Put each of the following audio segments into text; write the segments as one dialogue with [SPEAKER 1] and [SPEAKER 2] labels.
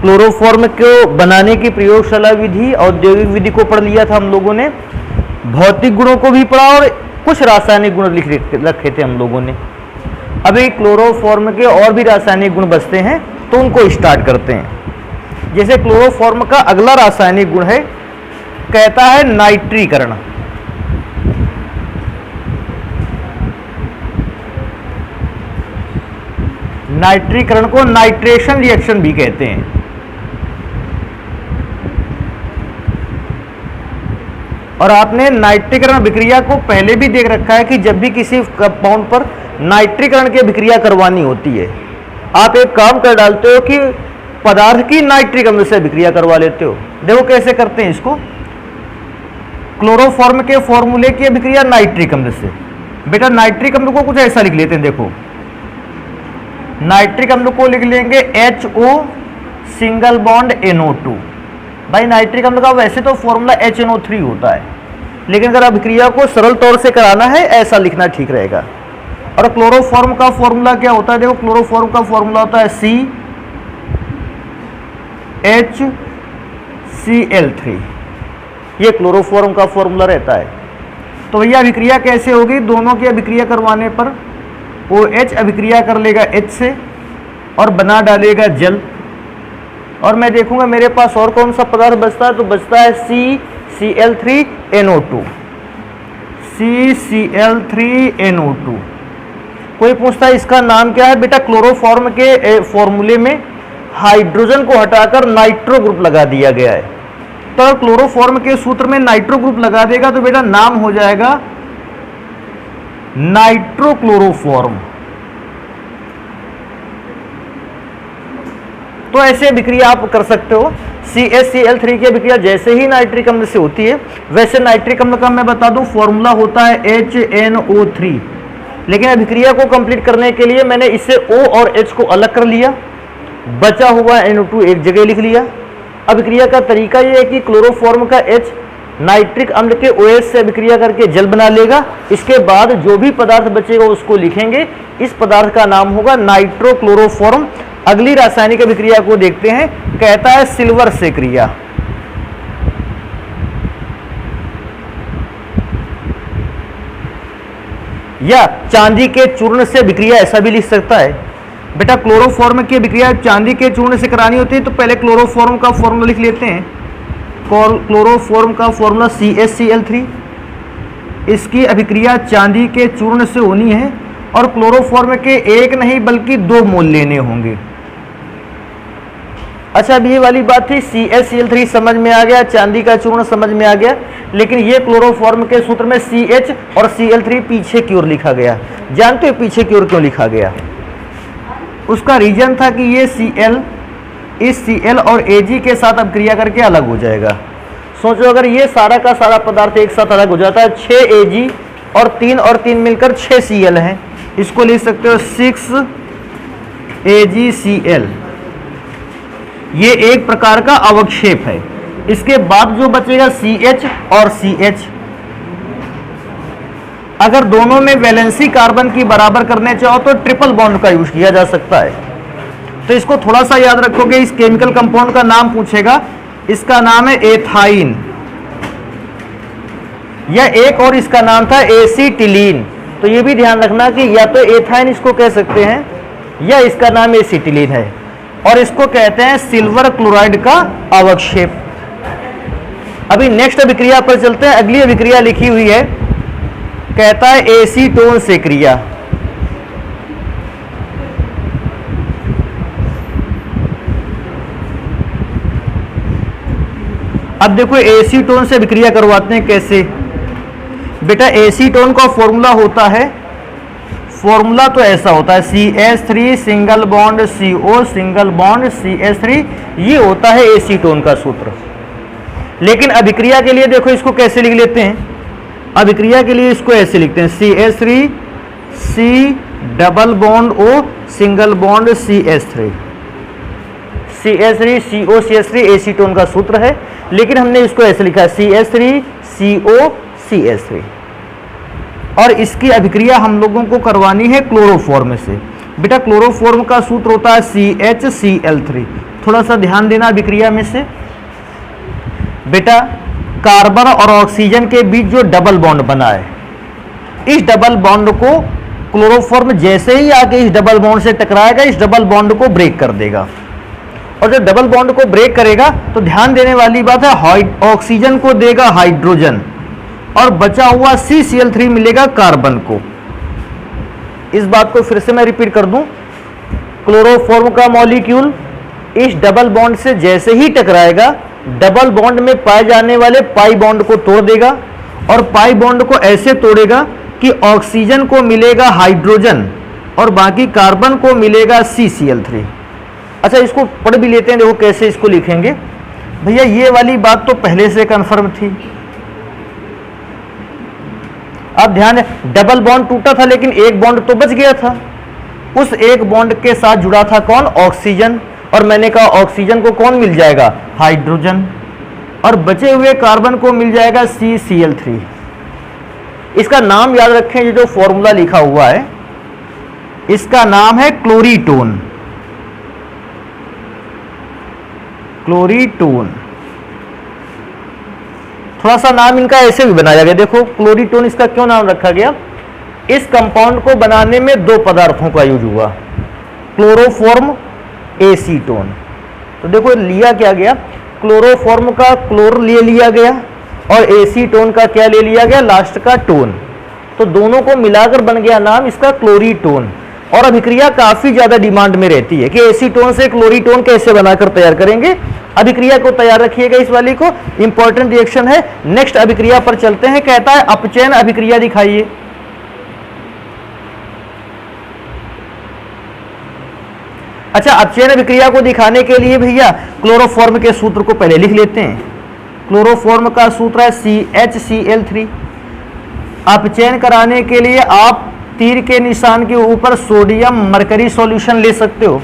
[SPEAKER 1] Chloroform को बनाने की प्रयोगशाला विधि, औद्योगिक विधि को पढ़ लिया था हम लोगों ने, भौतिक गुणों को भी पढ़ा और कुछ रासायनिक गुण लिख रखे थे हम लोगों ने। अभी क्लोरोफॉर्म के और भी रासायनिक गुण बचते हैं, तो उनको स्टार्ट करते हैं। जैसे क्लोरोफॉर्म का अगला रासायनिक गुण है, कहता है नाइट्रीकरण। नाइट्रीकरण को नाइट्रेशन रिएक्शन भी कहते हैं। और आपने नाइट्रीकरण अभिक्रिया को पहले भी देख रखा है कि जब भी किसी कंपाउंड पर नाइट्रीकरण की अभिक्रिया करवानी होती है, आप एक काम कर डालते हो कि पदार्थ की नाइट्रिक अम्ल से अभिक्रिया करवा लेते हो। देखो कैसे करते हैं इसको। क्लोरोफॉर्म के फॉर्मूले की अभिक्रिया नाइट्रिक अम्ल से। बेटा नाइट्रिक अम्ल को कुछ ऐसा लिख लेते हैं, देखो नाइट्रिक अम्ल को लिख लेंगे HO सिंगल बॉन्ड NO2। भाई नाइट्रिक अम्ल का वैसे तो फॉर्मूला HNO3 होता है, लेकिन अगर अभिक्रिया को सरल तौर से कराना है ऐसा लिखना ठीक रहेगा। और क्लोरोफॉर्म का फॉर्मूला क्या होता है, देखो क्लोरोफॉर्म का फॉर्मूला होता है CHCl3। ये क्लोरोफॉर्म का फॉर्मूला रहता है। तो भैया अभिक्रिया कैसे होगी, दोनों की अभिक्रिया करवाने पर OH अभिक्रिया कर लेगा H से और बना डालेगा जल। और मैं देखूंगा मेरे पास और कौन सा पदार्थ बचता है, तो बचता है CCl3NO2। CCl3NO2। कोई पूछता है इसका नाम क्या है, बेटा क्लोरोफॉर्म के फॉर्मूले में हाइड्रोजन को हटाकर नाइट्रो ग्रुप लगा दिया गया है। तो क्लोरोफॉर्म के सूत्र में नाइट्रो ग्रुप लगा देगा तो बेटा नाम हो जाएगा नाइट्रोक्लोरोफॉर्म। तो ऐसे अभिक्रिया आप कर सकते हो। CHCl3 की अभिक्रिया जैसे ही नाइट्रिक अम्ल से होती है, वैसे नाइट्रिक अम्ल का मैं बता दूं फॉर्मूला होता है HNO3। लेकिन अभिक्रिया को कंप्लीट करने के लिए मैंने इससे O और H को अलग कर लिया, बचा हुआ NO2 एक जगह लिख लिया। अभिक्रिया का तरीका यह है कि क्लोरोफॉर्म का H नाइट्रिक अम्ल के OH से अभिक्रिया करके जल बना लेगा। इसके बाद जो भी पदार्थ बचेगा उसको लिखेंगे, इस पदार्थ का नाम होगा नाइट्रोक्लोरोफॉर्म। अगली रासायनिक अभिक्रिया को देखते हैं, कहता है सिल्वर से क्रिया। या चांदी के चूर्ण से अभिक्रिया, ऐसा भी लिख सकता है। बेटा क्लोरोफॉर्म की अभिक्रिया चांदी के चूर्ण से करानी होती है, तो पहले क्लोरोफॉर्म का फॉर्मूला लिख लेते हैं। क्लोरोफॉर्म का फॉर्मूला CHCl3। इसकी अभिक्रिया चांदी के चूर्ण से होनी है और क्लोरोफॉर्म के एक नहीं बल्कि 2 मोल लेने होंगे। अच्छा अब ये वाली बात थी, CHCl3 समझ में आ गया, चांदी का चूर्ण समझ में आ गया, लेकिन ये क्लोरोफॉर्म के सूत्र में CH और Cl3 पीछे की ओर लिखा गया। जानते हो पीछे की ओर क्यों लिखा गया? उसका रीजन था कि ये Cl इस Cl और Ag के साथ अब क्रिया करके अलग हो जाएगा। सोचो अगर ये सारा का सारा पदार्थ एक साथ अलग हो जाता है, 6 Ag और 3 मिलकर 6 Cl हैं, इसको लिख सकते हो 6 AgCl। ये एक प्रकार का अवक्षेप है। इसके बाद जो बचेगा CH और CH। अगर दोनों में वैलेंसी कार्बन की बराबर करने चाहो तो ट्रिपल बॉन्ड का यूज किया जा सकता है। तो इसको थोड़ा सा याद रखोगे, इस केमिकल कंपाउंड का नाम पूछेगा, इसका नाम है एथाइन, या एक और इसका नाम था एसीटिलीन। तो ये भी ध्यान रखना कि या तो एथाइन इसको कह सकते हैं या इसका नाम एसीटिलीन है, और इसको कहते हैं सिल्वर क्लोराइड का अवक्षेप। अभी नेक्स्ट अभिक्रिया पर चलते हैं। अगली अभिक्रिया लिखी हुई है, कहता है एसीटोन से क्रिया। अब देखो एसीटोन से अभिक्रिया करवाते हैं कैसे। बेटा एसीटोन का फॉर्मूला होता है, फॉर्मूला तो ऐसा होता है CH3 single bond CO single bond CH3, ये होता है एसीटोन का सूत्र। लेकिन अभिक्रिया के लिए देखो इसको कैसे लिख लेते हैं। अभिक्रिया के लिए इसको ऐसे लिखते हैं CH3 C double bond O single bond CH3। CH3 CO CH3 acetone का सूत्र है, लेकिन हमने इसको ऐसे लिखा है CH3 CO CH3। और इसकी अभिक्रिया हम लोगों को करवानी है क्लोरोफॉर्म से। बेटा क्लोरोफॉर्म का सूत्र होता है CHCl3। थोड़ा सा ध्यान देना अभिक्रिया में से। बेटा कार्बन और ऑक्सीजन के बीच जो डबल बॉन्ड बना है, इस डबल बॉन्ड को क्लोरोफॉर्म जैसे ही आके इस डबल बॉन्ड से टकराएगा, इस डबल बॉन्ड को ब्रेक कर देगा। और जब डबल बॉन्ड को ब्रेक करेगा तो ध्यान देने वाली बात है, ऑक्सीजन को देगा हाइड्रोजन और बचा हुआ CCl3 मिलेगा कार्बन को। इस बात को फिर से मैं रिपीट कर दूं, क्लोरोफॉर्म का मॉलिक्यूल इस डबल बॉन्ड से जैसे ही टकराएगा, डबल बॉन्ड में पाए जाने वाले पाई बॉन्ड को तोड़ देगा और पाई बॉन्ड को ऐसे तोड़ेगा कि ऑक्सीजन को मिलेगा हाइड्रोजन और बाकी कार्बन को मिलेगा CCl3। अच्छा, इसको पढ़ भी लेते हैं, देखो कैसे इसको लिखेंगे। भैया ये वाली बात तो पहले से कंफर्म थी। अब ध्यान है, डबल बॉन्ड टूटा था लेकिन एक बॉन्ड तो बच गया था। उस एक बॉन्ड के साथ जुड़ा था कौन? ऑक्सीजन। और मैंने कहा ऑक्सीजन को कौन मिल जाएगा? हाइड्रोजन। और बचे हुए कार्बन को मिल जाएगा CCl3। इसका नाम याद रखें, ये जो फॉर्मूला लिखा हुआ है इसका नाम है क्लोरीटोन। क्लोरीटोन थोड़ा सा नाम इनका ऐसे भी बनाया गया, देखो क्लोरीटोन इसका क्यों नाम रखा गया? इस कंपाउंड को बनाने में दो पदार्थों का यूज हुआ, क्लोरोफॉर्म, एसीटोन। तो देखो लिया क्या गया, क्लोरोफॉर्म का क्लोर ले लिया गया और एसीटोन का क्या ले लिया गया? लास्ट का टोन। तो दोनों को मिलाकर बन गया नाम इसका क्लोरीटोन। और अभिक्रिया काफी ज्यादा डिमांड में रहती है कि एसीटोन से क्लोरीटोन कैसे बनाकर तैयार करेंगे। अभिक्रिया को तैयार रखिएगा, इस वाली को, इंपॉर्टेंट रिएक्शन है। नेक्स्ट अभिक्रिया पर चलते हैं। कहता है अपचयन अभिक्रिया दिखाइए। अच्छा, अपचयन अभिक्रिया को दिखाने के लिए भैया क्लोरोफॉर्म के सूत्र को पहले लिख लेते हैं। क्लोरोफॉर्म का सूत्र है CHCl3। अपचयन कराने के लिए आप तीर के निशान के ऊपर सोडियम मरकरी सॉल्यूशन ले सकते हो।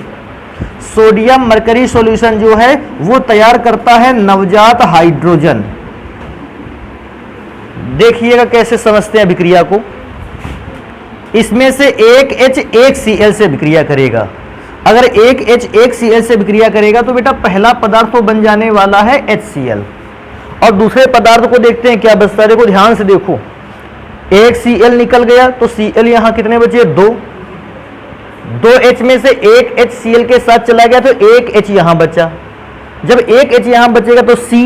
[SPEAKER 1] सोडियम मरकरी सॉल्यूशन जो है वो तैयार करता है नवजात हाइड्रोजन। देखिएगा कैसे समझते हैं अभिक्रिया को। इसमें से एक H एक Cl से अभिक्रिया करेगा। अगर एक H एक Cl से अभिक्रिया करेगा तो बेटा पहला पदार्थ तो बन जाने वाला है HCl। और दूसरे पदार्थ को देखते हैं क्या बचता है। देखो ध्यान से देखो, एक Cl निकल गया तो Cl यहां कितने बचे? दो H में से एक H Cl के साथ चला गया तो एक H यहां बचा। जब एक H यहां बचेगा तो C,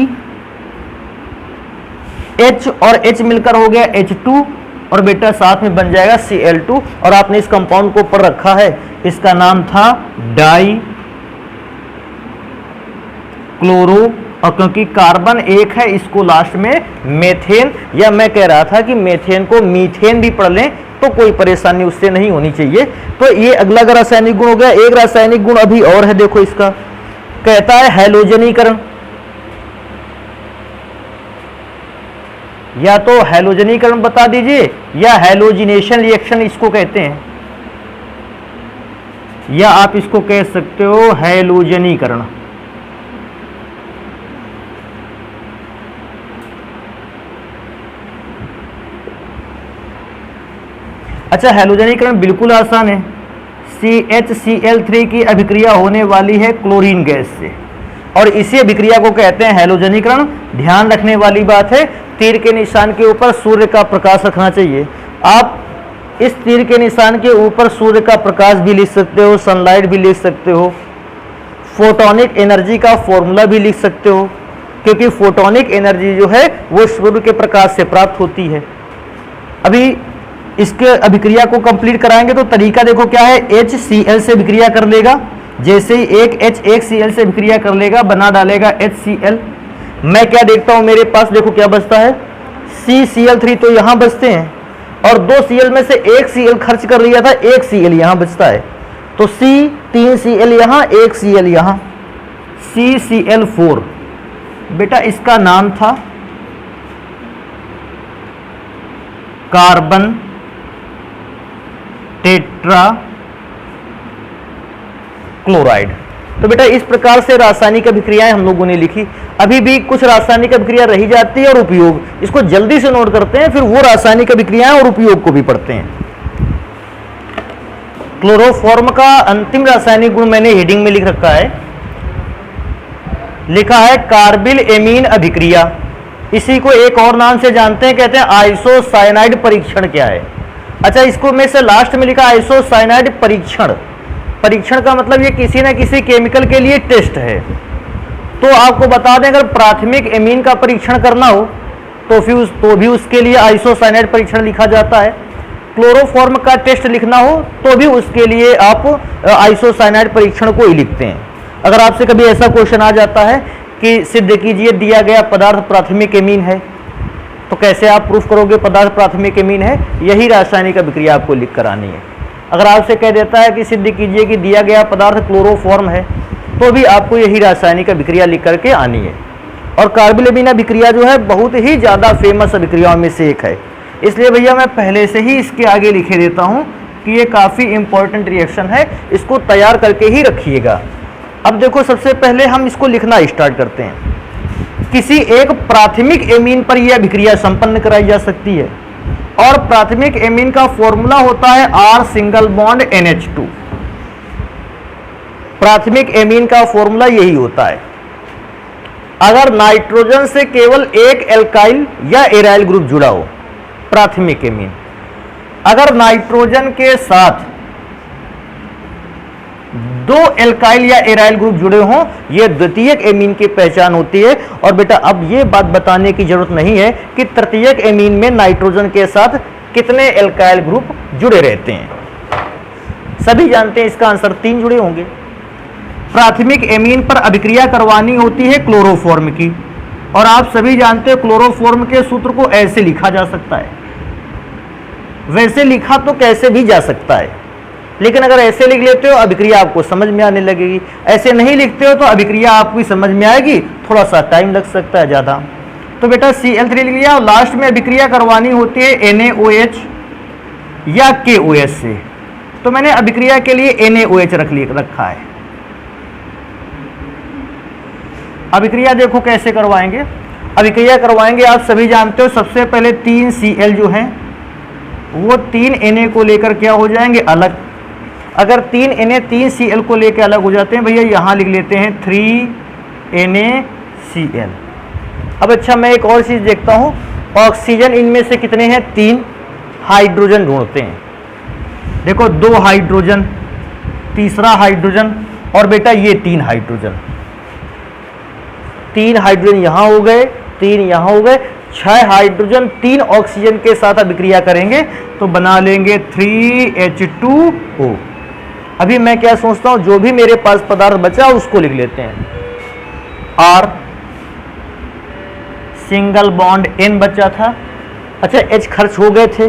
[SPEAKER 1] H और H मिलकर हो गया H2 और बेटा साथ में बन जाएगा Cl2। और आपने इस कंपाउंड को ऊपर रखा है, इसका नाम था डाई क्लोरो। और क्योंकि कार्बन एक है इसको लास्ट में मेथेन, या मैं कह रहा था कि मेथेन को मीथेन भी पढ़ लें तो कोई परेशानी उससे नहीं होनी चाहिए। तो ये अगला रासायनिक गुण हो गया। एक रासायनिक गुण अभी और है, देखो इसका, कहता है हैलोजनीकरण। या तो हैलोजनीकरण बता दीजिए या हैलोजिनेशन रिएक्शन इसको कहते हैं, या आप इसको कह सकते हो हैलोजनीकरण। अच्छा, हैलोजनीकरण बिल्कुल आसान है। CHCl3 की अभिक्रिया होने वाली है क्लोरीन गैस से और इसी अभिक्रिया को कहते हैं हैलोजनीकरण। ध्यान रखने वाली बात है, तीर के निशान के ऊपर सूर्य का प्रकाश रखना चाहिए। आप इस तीर के निशान के ऊपर सूर्य का प्रकाश भी लिख सकते हो, सनलाइट भी लिख सकते हो, फोटोनिक एनर्जी का फॉर्मूला भी लिख सकते हो, क्योंकि फोटोनिक एनर्जी जो है वो सूर्य के प्रकाश से प्राप्त होती है। अभी इसके अभिक्रिया को कंप्लीट कराएंगे तो तरीका देखो क्या है। HCl से अभिक्रिया कर लेगा, जैसे ही एक H एक Cl से अभिक्रिया कर लेगा बना डालेगा HCl। मैं क्या देखता हूं, मेरे पास देखो क्या बचता है, CCl3 तो यहां बचते हैं और दो Cl में से एक Cl खर्च कर लिया था, एक Cl यहां बचता है। तो C 3 Cl यहां, एक Cl यहां, CCl4। बेटा इसका नाम था कार्बन टेट्रा क्लोराइड। तो बेटा इस प्रकार से रासायनिक अभिक्रियाएं हम लोगों ने लिखी। अभी भी कुछ रासायनिक अभिक्रिया रही जाती है और उपयोग, इसको जल्दी से नोट करते हैं, फिर वो रासायनिक अभिक्रियाएं और उपयोग को भी पढ़ते हैं। क्लोरोफॉर्म का अंतिम रासायनिक गुण मैंने हेडिंग में लिख रखा है, लिखा है कार्बिल एमीन अभिक्रिया। इसी को एक और नाम से जानते हैं, कहते हैं आइसोसाइनाइड परीक्षण। क्या है? अच्छा, इसको में से लास्ट में लिखा आइसोसाइनाइड परीक्षण। परीक्षण का मतलब ये किसी न किसी केमिकल के लिए टेस्ट है। तो आपको बता दें, अगर प्राथमिक एमीन का परीक्षण करना हो तो भी उसके लिए आइसोसाइनाइड परीक्षण लिखा जाता है। क्लोरोफॉर्म का टेस्ट लिखना हो तो भी उसके लिए आप आइसोसाइनाइड परीक्षण को ही लिखते हैं। अगर आपसे कभी ऐसा क्वेश्चन आ जाता है कि सिद्ध कीजिए दिया गया पदार्थ प्राथमिक एमीन है, तो कैसे आप प्रूफ करोगे पदार्थ प्राथमिक एमीन है? यही रासायनिक अभिक्रिया आपको लिख कर आनी है। अगर आपसे कह देता है कि सिद्ध कीजिए कि दिया गया पदार्थ क्लोरोफॉर्म है, तो भी आपको यही रासायनिक अभिक्रिया लिख करके आनी है। और कार्बिल एमीन अभिक्रिया जो है बहुत ही ज़्यादा फेमस अभिक्रियाओं में से एक है, इसलिए भैया मैं पहले से ही इसके आगे लिखे देता हूँ कि ये काफ़ी इंपॉर्टेंट रिएक्शन है, इसको तैयार करके ही रखिएगा। अब देखो, सबसे पहले हम इसको लिखना स्टार्ट करते हैं। किसी एक प्राथमिक एमीन पर यह अभिक्रिया संपन्न कराई जा सकती है, और प्राथमिक एमीन का फॉर्मूला होता है R सिंगल बॉन्ड NH2। प्राथमिक एमीन का फॉर्मूला यही होता है। अगर नाइट्रोजन से केवल एक एल्काइल या एराइल ग्रुप जुड़ा हो, प्राथमिक एमीन। अगर नाइट्रोजन के साथ दो एल्काइल या एराइल ग्रुप जुड़े हों, यह द्वितीयक एमीन की पहचान होती है। और बेटा अब यह बात बताने की जरूरत नहीं है कि तृतीयक एमीन में नाइट्रोजन के साथ कितने एल्काइल ग्रुप जुड़े रहते हैं, सभी जानते हैं इसका आंसर 3 जुड़े होंगे। प्राथमिक एमीन पर अभिक्रिया करवानी होती है क्लोरोफॉर्म की, और आप सभी जानते हैं क्लोरोफॉर्म के सूत्र को ऐसे लिखा जा सकता है। वैसे लिखा तो कैसे भी जा सकता है, लेकिन अगर ऐसे लिख लेते हो अभिक्रिया आपको समझ में आने लगेगी। ऐसे नहीं लिखते हो तो अभिक्रिया आपको समझ में आएगी, थोड़ा सा टाइम लग सकता है ज़्यादा। तो बेटा Cl3 लिख लिया, और लास्ट में अभिक्रिया करवानी होती है NaOH या KOH से। तो मैंने अभिक्रिया के लिए NaOH रखा है। अभिक्रिया देखो कैसे करवाएंगे। अभिक्रिया करवाएंगे आप सभी जानते हो, सबसे पहले 3 Cl जो हैं वो 3 Na को लेकर क्या हो जाएंगे, अलग। अगर 3 Na 3 Cl को लेकर अलग हो जाते हैं भैया, यहाँ लिख लेते हैं 3 NaCl। अब अच्छा, मैं एक और चीज़ देखता हूँ, ऑक्सीजन इनमें से कितने हैं, 3 हाइड्रोजन ढूंढते हैं। देखो 2 हाइड्रोजन, तीसरा हाइड्रोजन, और बेटा ये 3 हाइड्रोजन। 3 हाइड्रोजन यहाँ हो गए, 3 यहाँ हो गए, 6 हाइड्रोजन 3 ऑक्सीजन के साथ अभिक्रिया करेंगे तो बना लेंगे 3H2O। अभी मैं क्या सोचता हूँ, जो भी मेरे पास पदार्थ बचा उसको लिख लेते हैं। R सिंगल बॉन्ड N बचा था। अच्छा, H खर्च हो गए थे,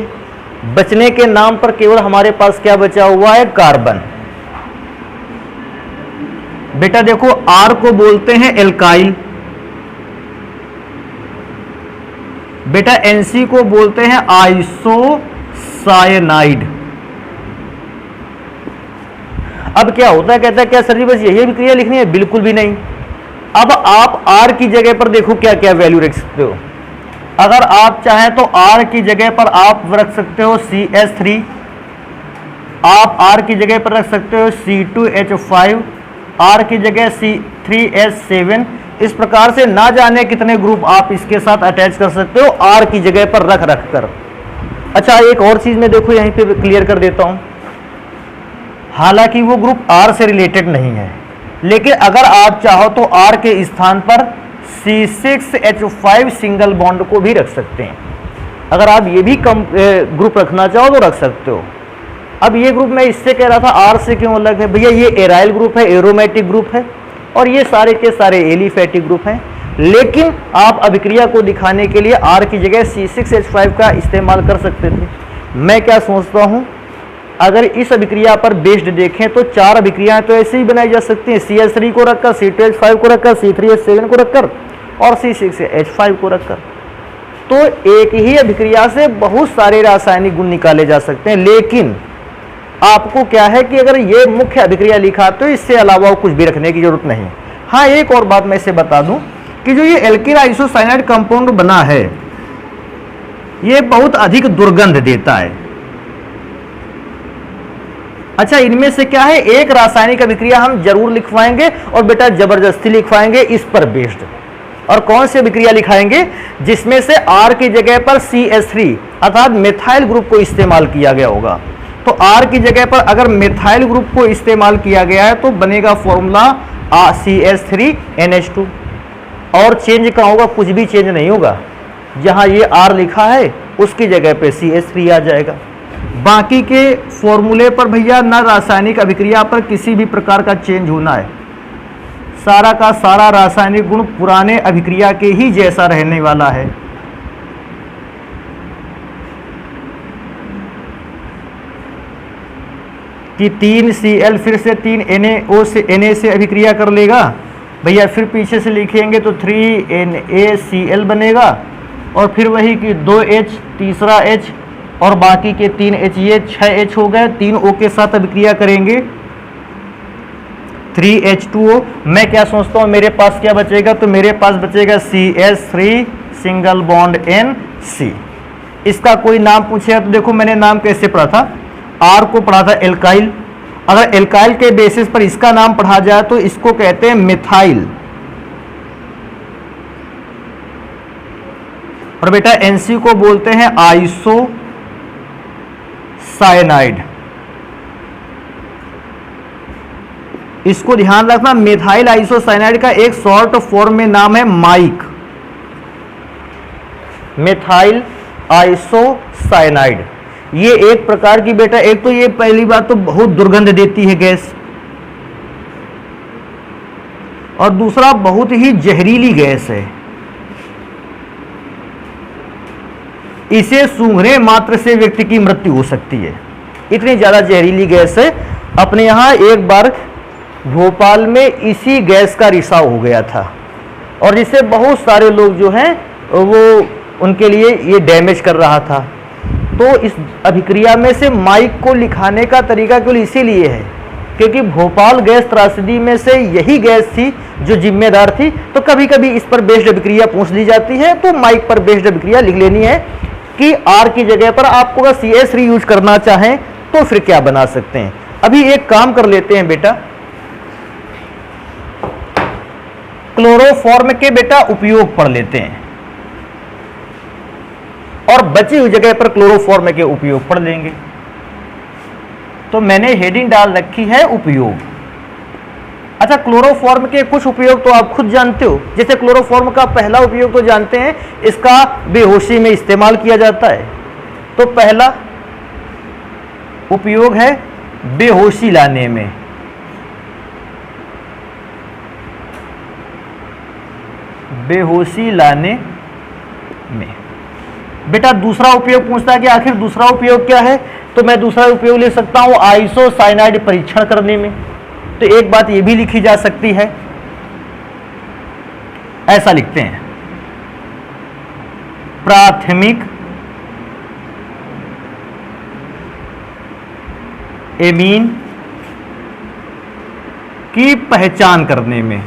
[SPEAKER 1] बचने के नाम पर केवल हमारे पास क्या बचा हुआ है, कार्बन। बेटा देखो R को बोलते हैं एल्काइल, बेटा NC को बोलते हैं आइसोसायनाइड। अब क्या होता है, कहता है क्या सर जी बस यही अभिक्रिया लिखनी है? बिल्कुल भी नहीं। अब आप R की जगह पर देखो क्या क्या वैल्यू रख सकते हो। अगर आप चाहें तो R की जगह पर आप रख सकते हो CH3, आप R की जगह पर रख सकते हो C2H5, R की जगह C3H7। इस प्रकार से ना जाने कितने ग्रुप आप इसके साथ अटैच कर सकते हो R की जगह पर रख कर। अच्छा, एक और चीज मैं देखो यहीं पे क्लियर कर देता हूं। हालांकि वो ग्रुप R से रिलेटेड नहीं है, लेकिन अगर आप चाहो तो R के स्थान पर C6H5 सिंगल बॉन्ड को भी रख सकते हैं। अगर आप ये भी ग्रुप रखना चाहो तो रख सकते हो। अब ये ग्रुप मैं इससे कह रहा था R से क्यों अलग है, भैया ये एराइल ग्रुप है, एरोमेटिक ग्रुप है, और ये सारे के सारे एलिफेटिक ग्रुप हैं। लेकिन आप अभिक्रिया को दिखाने के लिए R की जगह C6H5 का इस्तेमाल कर सकते थे। मैं क्या सोचता हूँ, अगर इस अभिक्रिया पर बेस्ड देखें तो 4 अभिक्रियाएं तो ऐसे ही बनाई जा सकती हैं। CH3 को रखकर, C2H5 को रखकर, C3H7 को रखकर और C6H5 को रखकर। तो एक ही अभिक्रिया से बहुत सारे रासायनिक गुण निकाले जा सकते हैं। लेकिन आपको क्या है कि अगर ये मुख्य अभिक्रिया लिखा तो इससे अलावा कुछ भी रखने की जरूरत नहीं। हाँ, एक और बात मैं इसे बता दूं कि जो ये एल्किल आइसोसाइनाइड कंपाउंड बना है, ये बहुत अधिक दुर्गंध देता है। अच्छा, इनमें से क्या है, एक रासायनिक अभिक्रिया हम जरूर लिखवाएंगे और बेटा जबरदस्ती लिखवाएंगे इस पर बेस्ड। और कौन सी अभिक्रिया लिखाएंगे, जिसमें से R की जगह पर CH3 अर्थात मिथाइल ग्रुप को इस्तेमाल किया गया होगा। तो R की जगह पर अगर मिथाइल ग्रुप को इस्तेमाल किया गया है तो बनेगा फॉर्मूला CH3NH2। और चेंज कहाँ होगा, कुछ भी चेंज नहीं होगा, जहां ये R लिखा है उसकी जगह पे CH3 आ जाएगा। बाकी के फॉर्मूले पर भैया ना रासायनिक अभिक्रिया पर किसी भी प्रकार का चेंज होना है, सारा का सारा रासायनिक गुण पुराने अभिक्रिया के ही जैसा रहने वाला है। कि 3Cl फिर से 3Na से Na से अभिक्रिया कर लेगा भैया, फिर पीछे से लिखेंगे तो 3NaCl बनेगा और फिर वही कि 2H तीसरा H और बाकी के 3H, ये 6H हो गए। 3O के साथ अभिक्रिया करेंगे 3H2O। मैं क्या सोचता हूँ, मेरे पास क्या बचेगा, तो मेरे पास बचेगा CH3 सिंगल बॉन्ड NC। इसका कोई नाम पूछेगा तो देखो मैंने नाम कैसे पढ़ा था, R को पढ़ा था एल्काइल। अगर एल्काइल के बेसिस पर इसका नाम पढ़ा जाए तो इसको कहते हैं मिथाइल। और बेटा NC को बोलते हैं आइसो साइनाइड। इसको ध्यान रखना, मिथाइल आइसोसाइनाइड का एक शॉर्ट फॉर्म में नाम है माइक, मिथाइल आइसोसाइनाइड। ये एक प्रकार की बेटा, एक तो ये पहली बात तो बहुत दुर्गंध देती है गैस, और दूसरा बहुत ही जहरीली गैस है। इसे सूंघने मात्र से व्यक्ति की मृत्यु हो सकती है, इतनी ज्यादा जहरीली गैस है। अपने यहाँ एक बार भोपाल में इसी गैस का रिसाव हो गया था और जिससे बहुत सारे लोग जो हैं वो उनके लिए ये डैमेज कर रहा था। तो इस अभिक्रिया में से माइक को लिखाने का तरीका केवल इसीलिए है क्योंकि भोपाल गैस त्रासदी में से यही गैस थी जो जिम्मेदार थी। तो कभी कभी इस पर बेस्ड अभिक्रिया पूछ ली जाती है तो माइक पर बेस्ड अभिक्रिया लिख लेनी है कि R की जगह पर आपको अगर CH3 यूज करना चाहें तो फिर क्या बना सकते हैं। अभी एक काम कर लेते हैं बेटा, क्लोरोफॉर्म के बेटा उपयोग पढ़ लेते हैं और बची हुई जगह पर क्लोरोफॉर्म के उपयोग पढ़ लेंगे। तो मैंने हेडिंग डाल रखी है उपयोग। अच्छा, क्लोरोफॉर्म के कुछ उपयोग तो आप खुद जानते हो। जैसे क्लोरोफॉर्म का पहला उपयोग तो जानते हैं, इसका बेहोशी में इस्तेमाल किया जाता है। तो पहला उपयोग है बेहोशी लाने में। बेहोशी लाने में बेटा दूसरा उपयोग पूछता है कि आखिर दूसरा उपयोग क्या है, तो मैं दूसरा उपयोग ले सकता हूं आइसोसाइनाइड परीक्षण करने में। तो एक बात ये भी लिखी जा सकती है, ऐसा लिखते हैं, प्राथमिक एमीन की पहचान करने में।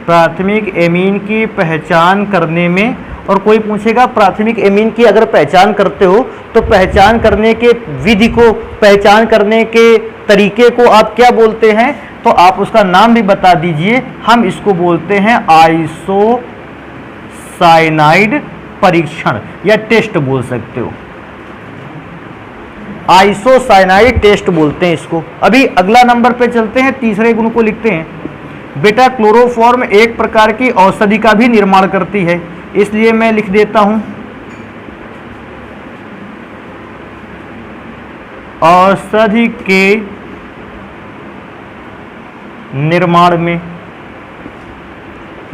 [SPEAKER 1] प्राथमिक एमीन की पहचान करने में। और कोई पूछेगा प्राथमिक एमीन की अगर पहचान करते हो तो पहचान करने के विधि को, पहचान करने के तरीके को आप क्या बोलते हैं, तो आप उसका नाम भी बता दीजिए। हम इसको बोलते हैं आइसोसाइनाइड परीक्षण या टेस्ट बोल सकते हो। आइसोसाइनाइड टेस्ट बोलते हैं इसको। अभी अगला नंबर पे चलते हैं, तीसरे गुण को लिखते हैं। बेटा क्लोरोफॉर्म एक प्रकार की औषधि का भी निर्माण करती है, इसलिए मैं लिख देता हूं औषधि के निर्माण में।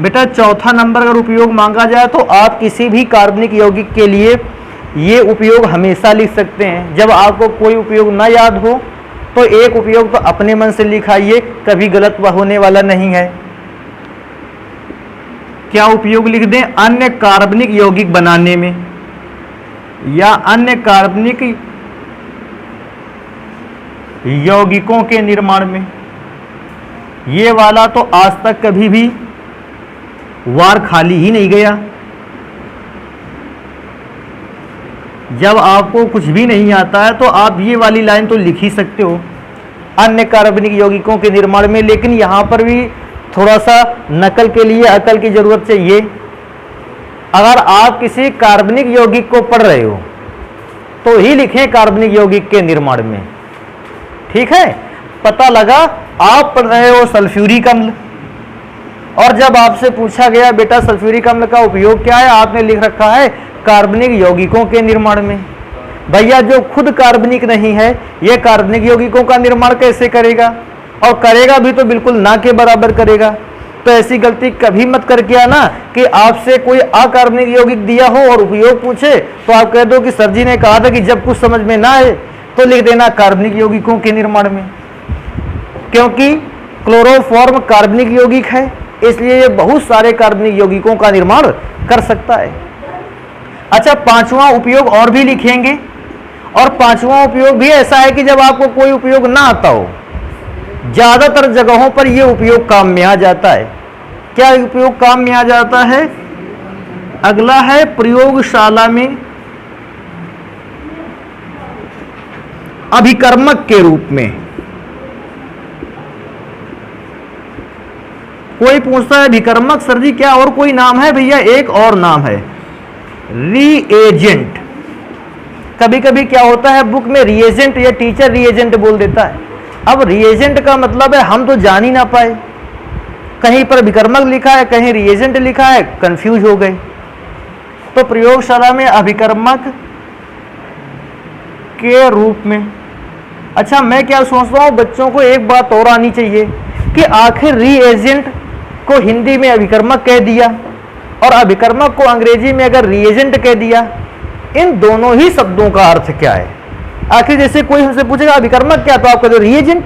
[SPEAKER 1] बेटा चौथा नंबर अगर उपयोग मांगा जाए तो आप किसी भी कार्बनिक यौगिक के लिए ये उपयोग हमेशा लिख सकते हैं। जब आपको कोई उपयोग ना याद हो तो एक उपयोग तो अपने मन से लिखाइए, कभी गलत होने वाला नहीं है। क्या उपयोग लिख दें, अन्य कार्बनिक यौगिक बनाने में या अन्य कार्बनिक यौगिकों के निर्माण में। ये वाला तो आज तक कभी भी वार खाली ही नहीं गया। जब आपको कुछ भी नहीं आता है तो आप ये वाली लाइन तो लिख ही सकते हो अन्य कार्बनिक यौगिकों के निर्माण में, लेकिन यहाँ पर भी थोड़ा सा नकल के लिए अकल की जरूरत चाहिए। अगर आप किसी कार्बनिक यौगिक को पढ़ रहे हो तो ही लिखें कार्बनिक यौगिक के निर्माण में, ठीक है। पता लगा आप पढ़ रहे हो सल्फ्यूरिक अम्ल, और जब आपसे पूछा गया बेटा सल्फ्यूरिक अम्ल का उपयोग क्या है, आपने लिख रखा है कार्बनिक यौगिकों के निर्माण में। भैया जो खुद कार्बनिक नहीं है यह कार्बनिक यौगिकों का निर्माण कैसे करेगा, और करेगा भी तो बिल्कुल ना के बराबर करेगा। तो ऐसी गलती कभी मत करके आना कि आपसे कोई अकार्बनिक यौगिक दिया हो और उपयोग पूछे तो आप कह दो कि सर जी ने कहा था कि जब कुछ समझ में ना आए तो लिख देना कार्बनिक यौगिकों के निर्माण में, क्योंकि क्लोरोफॉर्म कार्बनिक यौगिक है, इसलिए ये बहुत सारे कार्बनिक यौगिकों का निर्माण कर सकता है। अच्छा, पांचवा उपयोग और भी लिखेंगे, और पांचवा उपयोग भी ऐसा है कि जब आपको कोई उपयोग ना आता हो, ज्यादातर जगहों पर यह उपयोग काम में आ जाता है। क्या उपयोग काम में आ जाता है? अगला है प्रयोगशाला में अभिकर्मक के रूप में। कोई पूछता है अभिकर्मक सर जी क्या और कोई नाम है? भैया एक और नाम है रीएजेंट। कभी कभी क्या होता है बुक में रिएजेंट या टीचर रिएजेंट बोल देता है। अब रिएजेंट का मतलब है हम तो जान ही ना पाए, कहीं पर अभिकर्मक लिखा है कहीं रिएजेंट लिखा है, कंफ्यूज हो गए। तो प्रयोगशाला में अभिकर्मक के रूप में। अच्छा, मैं क्या सोचता हूं बच्चों को एक बात और आनी चाहिए कि आखिर रिएजेंट को हिंदी में अभिकर्मक कह दिया और अभिकर्मक को अंग्रेजी में अगर रिएजेंट कह दिया, इन दोनों ही शब्दों का अर्थ क्या है? आखिर जैसे कोई हमसे पूछेगा अभिकर्मक क्या, तो आप कहते हो रिएजेंट,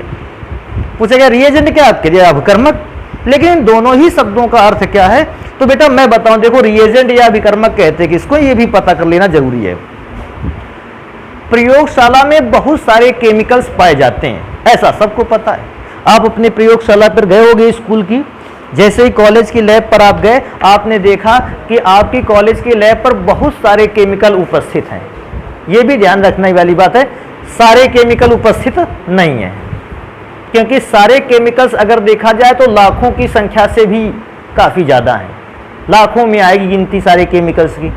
[SPEAKER 1] पूछेगा रिएजेंट क्या, आप कहिए अभिकर्मक, लेकिन इन दोनों ही शब्दों का अर्थ क्या है? तो बेटा मैं बताऊं, देखो रिएजेंट या अभिकर्मक कहते किसको, ये भी पता कर लेना जरूरी है। प्रयोगशाला में बहुत सारे केमिकल्स पाए जाते हैं, ऐसा सबको पता है। आप अपनी प्रयोगशाला पर गए होंगे स्कूल की, जैसे ही कॉलेज की लैब पर आप गए, आपने देखा कि आपकी कॉलेज की लैब पर बहुत सारे केमिकल उपस्थित हैं। ये भी ध्यान रखने वाली बात है, सारे केमिकल उपस्थित नहीं है, क्योंकि सारे केमिकल्स अगर देखा जाए तो लाखों की संख्या से भी काफ़ी ज़्यादा हैं, लाखों में आएगी गिनती सारे केमिकल्स की।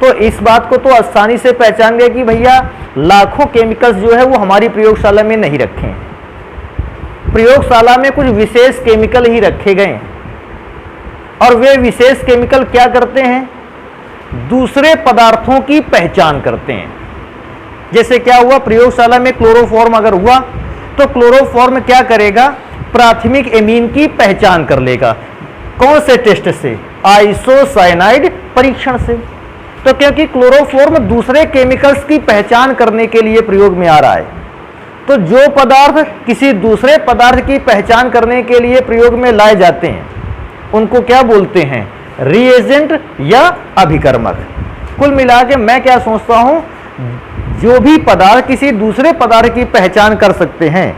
[SPEAKER 1] तो इस बात को तो आसानी से पहचान गए कि भैया लाखों केमिकल्स जो है वो हमारी प्रयोगशाला में नहीं रखे हैं, प्रयोगशाला में कुछ विशेष केमिकल ही रखे गए हैं। और वे विशेष केमिकल क्या करते हैं? दूसरे पदार्थों की पहचान करते हैं। जैसे क्या हुआ, प्रयोगशाला में क्लोरोफॉर्म अगर हुआ तो क्लोरोफॉर्म क्या करेगा? प्राथमिक एमीन की पहचान कर लेगा। कौन से टेस्ट से? आइसोसाइनाइड परीक्षण से। तो क्योंकि क्लोरोफॉर्म दूसरे केमिकल्स की पहचान करने के लिए प्रयोग में आ रहा है, तो जो पदार्थ किसी दूसरे पदार्थ की पहचान करने के लिए प्रयोग में लाए जाते हैं उनको क्या बोलते हैं? रिएजेंट या अभिकर्मक। कुल मिला के मैं क्या सोचता हूं, जो भी पदार्थ किसी दूसरे पदार्थ की पहचान कर सकते हैं,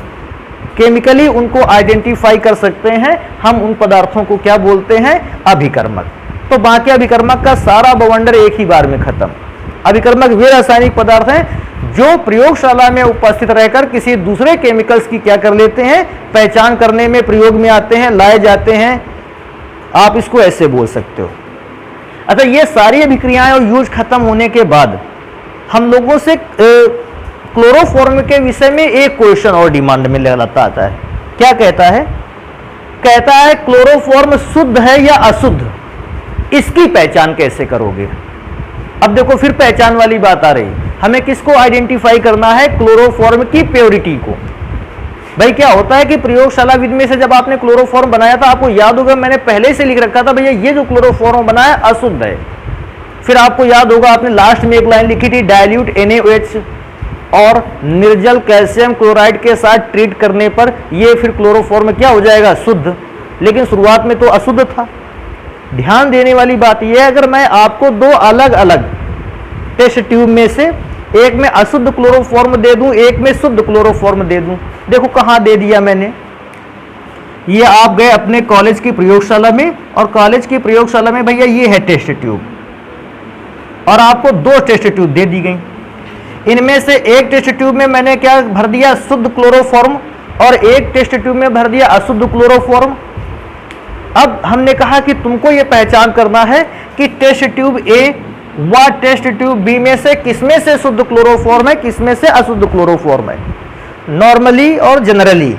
[SPEAKER 1] केमिकली उनको आइडेंटिफाई कर सकते हैं, हम उन पदार्थों को क्या बोलते हैं? अभिकर्मक। तो बाकी अभिकर्मक का सारा बवंडर एक ही बार में खत्म। अभिकर्मक वे रासायनिक पदार्थ हैं जो प्रयोगशाला में उपस्थित रहकर किसी दूसरे केमिकल्स की क्या कर लेते हैं? पहचान करने में प्रयोग में आते हैं, लाए जाते हैं। आप इसको ऐसे बोल सकते हो। अच्छा, ये सारी अभिक्रियाएं और यूज खत्म होने के बाद हम लोगों से क्लोरोफॉर्म के विषय में एक क्वेश्चन और डिमांड में लगाता आता है। क्या कहता है? कहता है क्लोरोफॉर्म शुद्ध है या अशुद्ध, इसकी पहचान कैसे करोगे? अब देखो फिर पहचान वाली बात आ रही, हमें किसको आइडेंटिफाई करना है? क्लोरोफॉर्म की प्योरिटी को। भाई क्या होता है कि प्रयोगशाला विधि में से जब आपने क्लोरोफॉर्म बनाया था, आपको याद होगा मैंने पहले से लिख रखा था भैया ये जो क्लोरोफॉर्म बनाया अशुद्ध है। फिर आपको याद होगा आपने लास्ट में एक लाइन लिखी थी, डाइल्यूट NaOH और निर्जल कैल्शियम क्लोराइड के साथ ट्रीट करने पर ये फिर क्लोरोफॉर्म क्या हो जाएगा? शुद्ध। लेकिन शुरुआत में तो अशुद्ध था। ध्यान देने वाली बात यह है, अगर मैं आपको दो अलग अलग टेस्ट ट्यूब में से एक में अशुद्ध क्लोरोफॉर्म दे दूं, एक में शुद्ध क्लोरोफॉर्म दे दूं, देखो कहां दे दिया मैंने। ये आप गए अपने कॉलेज की प्रयोगशाला में, और कॉलेज की प्रयोगशाला में भैया ये है टेस्ट ट्यूब, और आपको दो टेस्ट ट्यूब दे दी गई। इनमें से एक टेस्ट ट्यूब में मैंने क्या भर दिया, शुद्ध क्लोरोफॉर्म, और एक टेस्ट ट्यूब में भर दिया अशुद्ध क्लोरोफॉर्म। अब हमने कहा कि तुमको यह पहचान करना है कि टेस्ट ट्यूब ए व टेस्ट ट्यूब बी में से किसमें से शुद्ध क्लोरोफॉर्म है, किसमें से अशुद्ध क्लोरोफॉर्म है। नॉर्मली और जनरली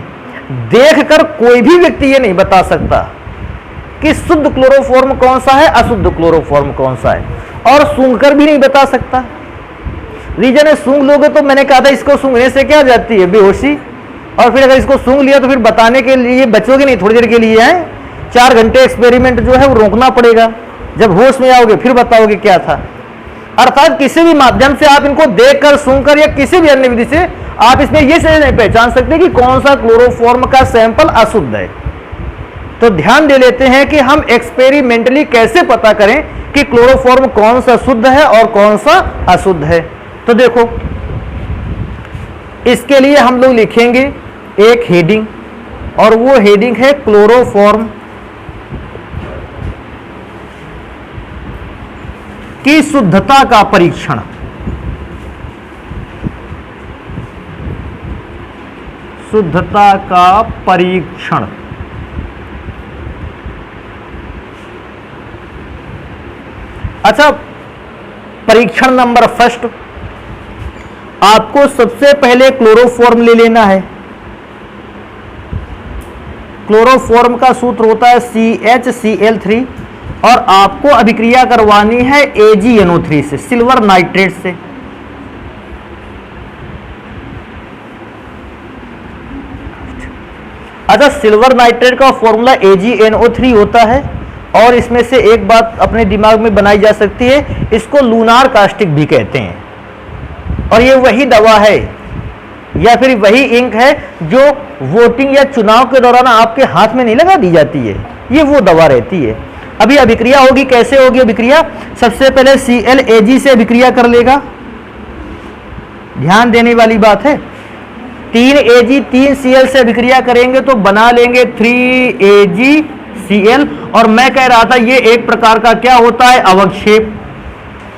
[SPEAKER 1] देखकर कोई भी व्यक्ति ये नहीं बता सकता कि शुद्ध क्लोरोफॉर्म कौन सा है, अशुद्ध क्लोरोफॉर्म कौन सा है, और सूंघकर भी नहीं बता सकता। रीजन है, सूंघ लोगे तो मैंने कहा था इसको सूंघने से क्या जाती है, बेहोशी, और फिर अगर इसको सूंघ लिया तो फिर बताने के लिए बचोगे नहीं, थोड़ी देर के लिए है 4 घंटे एक्सपेरिमेंट जो है वो रोकना पड़ेगा, जब होश में आओगे फिर बताओगे क्या था। अर्थात किसी भी माध्यम से आप इनको देखकर, सूंघकर या किसी भी अन्य विधि से आप इसमें यह से नहीं पहचान सकते कि कौन सा क्लोरोफॉर्म का सैंपल अशुद्ध है। तो ध्यान दे लेते हैं कि हम एक्सपेरिमेंटली कैसे पता करें कि क्लोरोफॉर्म कौन सा शुद्ध है और कौन सा अशुद्ध है। तो देखो, इसके लिए हम लोग लिखेंगे एक हेडिंग, और वो हेडिंग है क्लोरोफॉर्म की शुद्धता का परीक्षण। शुद्धता का परीक्षण। अच्छा, परीक्षण नंबर फर्स्ट, आपको सबसे पहले क्लोरोफॉर्म ले लेना है। क्लोरोफॉर्म का सूत्र होता है CHCl3, और आपको अभिक्रिया करवानी है AgNO3 से, सिल्वर नाइट्रेट से। अच्छा, सिल्वर नाइट्रेट का फॉर्मूला AgNO3 होता है, और इसमें से एक बात अपने दिमाग में बनाई जा सकती है, इसको लूनार कास्टिक भी कहते हैं। और ये वही दवा है या फिर वही इंक है जो वोटिंग या चुनाव के दौरान आपके हाथ में नहीं लगा दी जाती है, ये वो दवा रहती है। अभी अभिक्रिया होगी, कैसे होगी अभिक्रिया? सबसे पहले ClAg से अभिक्रिया कर लेगा, ध्यान देने वाली बात है। 3Ag 3Cl से अभिक्रिया करेंगे तो बना लेंगे 3AgCl, और मैं कह रहा था ये एक प्रकार का क्या होता है, अवक्षेप।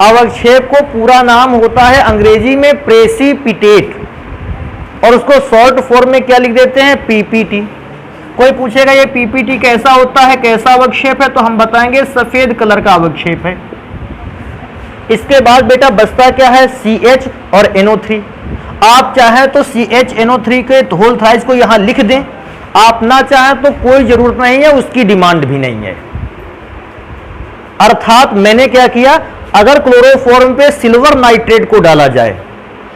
[SPEAKER 1] अवक्षेप को पूरा नाम होता है अंग्रेजी में प्रेसिपिटेट, और उसको शॉर्ट फॉर्म में क्या लिख देते हैं, PPT। कोई पूछेगा ये PPT कैसा होता है, कैसा अवक्षेप है, तो हम बताएंगे सफेद कलर का अवक्षेप है। इसके बाद बेटा बचता क्या है, CH और NO3। आप चाहे तो CHNO3 के होल थ्राइस को यहां लिख दें, आप ना चाहें तो कोई जरूरत नहीं है, उसकी डिमांड भी नहीं है। अर्थात मैंने क्या किया, अगर क्लोरोफॉर्म पे सिल्वर नाइट्रेट को डाला जाए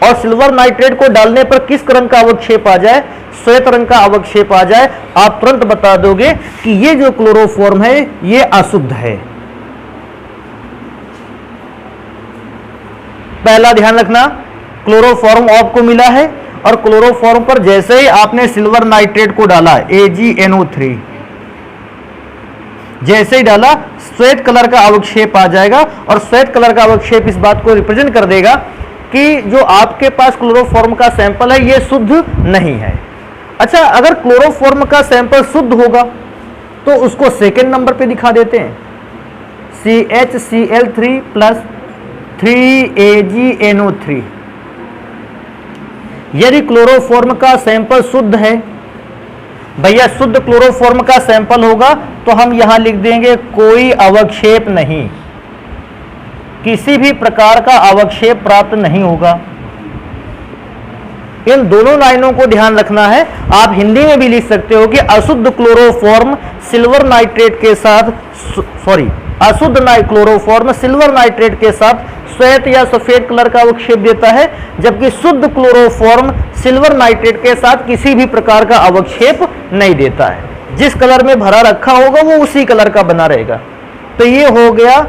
[SPEAKER 1] और सिल्वर नाइट्रेट को डालने पर किस रंग का अवक्षेप आ जाए, श्वेत रंग का अवक्षेप आ जाए, आप तुरंत बता दोगे कि ये जो क्लोरोफॉर्म है ये अशुद्ध है। पहला ध्यान रखना, क्लोरोफॉर्म आपको मिला है, और क्लोरोफॉर्म पर जैसे ही आपने सिल्वर नाइट्रेट को डाला AgNO3, जैसे ही डाला श्वेत कलर का अवक्षेप आ जाएगा, और श्वेत कलर का अवक्षेप इस बात को रिप्रेजेंट कर देगा कि जो आपके पास क्लोरोफॉर्म का सैंपल है ये शुद्ध नहीं है। अच्छा, अगर क्लोरोफॉर्म का सैंपल शुद्ध होगा तो उसको सेकेंड नंबर पे दिखा देते हैं, CHCl3 प्लस 3AgNO3। यदि क्लोरोफॉर्म का सैंपल शुद्ध है, भैया शुद्ध क्लोरोफॉर्म का सैंपल होगा तो हम यहां लिख देंगे कोई अवक्षेप नहीं, किसी भी प्रकार का अवक्षेप प्राप्त नहीं होगा। इन दोनों लाइनों को ध्यान रखना है। आप हिंदी में भी लिख सकते हो कि अशुद्ध क्लोरोफॉर्म सिल्वर नाइट्रेट के साथ, अशुद्ध क्लोरोफॉर्म सिल्वर नाइट्रेट के साथ श्वेत या सफेद कलर का अवक्षेप देता है, जबकि शुद्ध क्लोरोफॉर्म सिल्वर नाइट्रेट के साथ किसी भी प्रकार का अवक्षेप नहीं देता है। जिस कलर में भरा रखा होगा वो उसी कलर का बना रहेगा। तो ये हो गया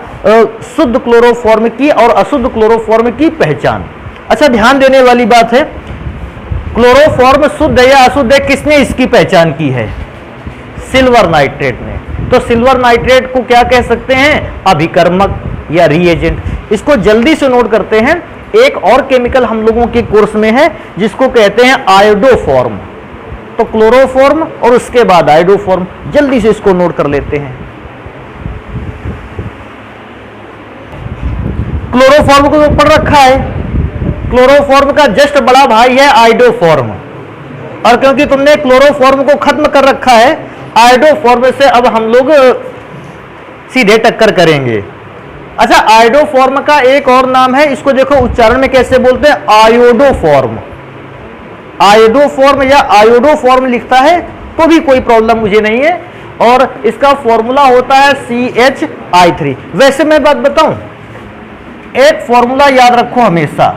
[SPEAKER 1] शुद्ध क्लोरोफॉर्म की और अशुद्ध क्लोरोफॉर्म की पहचान। अच्छा, ध्यान देने वाली बात है, क्लोरोफॉर्म शुद्ध है या अशुद्ध है, किसने इसकी पहचान की है? सिल्वर नाइट्रेट ने। तो सिल्वर नाइट्रेट को क्या कह सकते हैं? अभिकर्मक या रिएजेंट। इसको जल्दी से नोट करते हैं। एक और केमिकल हम लोगों के कोर्स में है जिसको कहते हैं आयोडोफॉर्म। तो क्लोरोफॉर्म और उसके बाद आयोडोफॉर्म, जल्दी से इसको नोट कर लेते हैं। क्लोरोफॉर्म को पढ़ रखा है। क्लोरोफॉर्म का जस्ट बड़ा भाई है आयोडोफॉर्म, और क्योंकि तुमने क्लोरोफॉर्म को खत्म कर रखा है, आयोडोफॉर्म से अब हम लोग सीधे टक्कर करेंगे। अच्छा, आयोडोफॉर्म का एक और नाम है, इसको देखो उच्चारण में कैसे बोलते हैं, आयोडोफॉर्म। आयोडोफॉर्म या आयोडोफॉर्म लिखता है तो भी कोई प्रॉब्लम मुझे नहीं है, और इसका फॉर्मूला होता है CH3। वैसे मैं बात बताऊं, एक फॉर्मूला याद रखो हमेशा,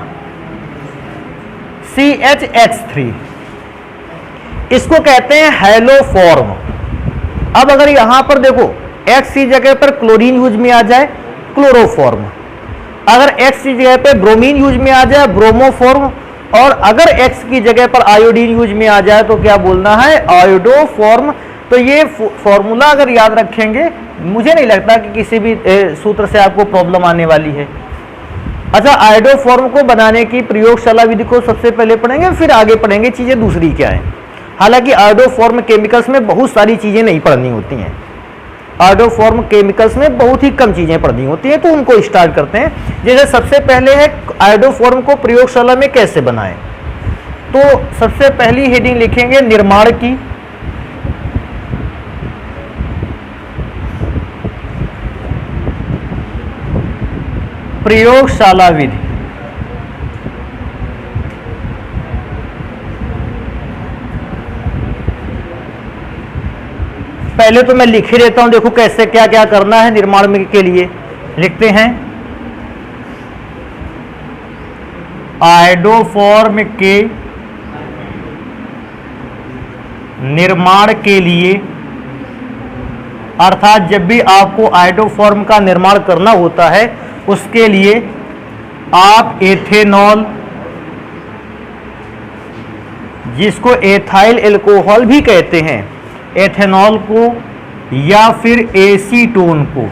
[SPEAKER 1] CHX3, इसको कहते हैं हैलोफॉर्म। अब अगर यहां पर देखो X की जगह पर क्लोरीन यूज में आ जाए, क्लोरोफॉर्म, अगर X की जगह पर ब्रोमीन यूज में आ जाए, ब्रोमोफॉर्म, और अगर X की जगह पर आयोडीन यूज में आ जाए तो क्या बोलना है, आयोडोफॉर्म। तो ये फॉर्मूला अगर याद रखेंगे, मुझे नहीं लगता कि किसी भी सूत्र से आपको प्रॉब्लम आने वाली है। अच्छा, आयोडोफॉर्म को बनाने की प्रयोगशाला विधि को सबसे पहले पढ़ेंगे, फिर आगे पढ़ेंगे चीजें दूसरी क्या है। हालांकि आयोडोफॉर्म केमिकल्स में बहुत सारी चीजें नहीं पढ़नी होती हैं, आयोडोफॉर्म केमिकल्स में बहुत ही कम चीजें पढ़नी होती हैं, तो उनको स्टार्ट करते हैं। जैसे सबसे पहले है आयोडोफॉर्म को प्रयोगशाला में कैसे बनाएं, तो सबसे पहली हेडिंग लिखेंगे निर्माण की। प्रयोगशाला विधि, पहले तो मैं लिख ही देता हूं, देखो कैसे क्या क्या करना है निर्माण में के लिए। लिखते हैं आयोडोफॉर्म के निर्माण के लिए, अर्थात जब भी आपको आयोडोफॉर्म का निर्माण करना होता है उसके लिए आप एथेनॉल, जिसको एथाइल एल्कोहल भी कहते हैं, एथेनॉल को या फिर एसीटोन को,